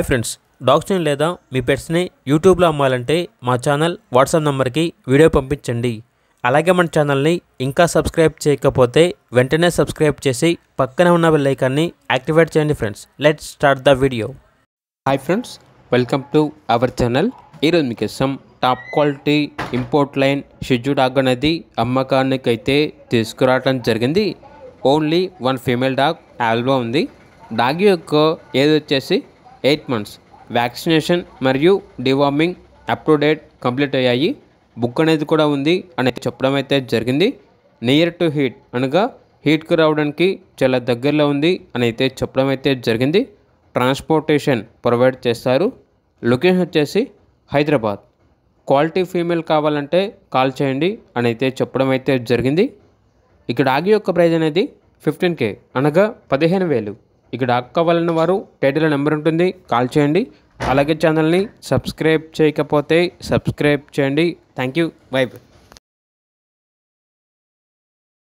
Friends, డాగ్స్ని లేదా మీ పెట్స్ని యూట్యూబ్లో అమ్మాలంటే మా ఛానల్ వాట్సాప్ నెంబర్కి వీడియో పంపించండి. అలాగే మన ఛానల్ని ఇంకా సబ్స్క్రైబ్ చేయకపోతే వెంటనే సబ్స్క్రైబ్ చేసి పక్కన ఉన్న బెల్ ఐకాన్ని యాక్టివేట్ చేయండి. Friends, let's start the video. Hi friends, welcome to our channel. ఈరోజు మీకోసం టాప్ క్వాలిటీ ఇంపోర్ట్ లైన్ షిజు డాగ్ అనేది అమ్మకానికి అయితే తీసుకురావడం జరిగింది. ఓన్లీ వన్ ఫీమేల్ డాగ్ అవైలబుల్గా ఉంది. డాగ్ యొక్క ఏజ్ వచ్చేసి 8 months. వ్యాక్సినేషన్ మరియు deworming up to date complete అయ్యాయి. బుక్ అనేది కూడా ఉంది అని చెప్పడం అయితే జరిగింది. నియర్ టు హీట్ అనగా హీట్కి రావడానికి చాలా దగ్గరలో ఉంది అని అయితే చెప్పడం అయితే జరిగింది. ట్రాన్స్పోర్టేషన్ ప్రొవైడ్ చేస్తారు. లొకేషన్ వచ్చేసి హైదరాబాద్. క్వాలిటీ ఫీమేల్ కావాలంటే కాల్ చేయండి అని అయితే చెప్పడం అయితే జరిగింది. ఇక్కడ డాగ్ యొక్క ప్రైజ్ అనేది 15K అనగా 15,000. ఇక్కడ డాగ్ కావాలన్న వారు టైటిల్ నెంబర్ ఉంటుంది, కాల్ చేయండి. అలాగే ఛానల్ని సబ్స్క్రైబ్ చేయకపోతే సబ్స్క్రైబ్ చేయండి. Thank you. బై.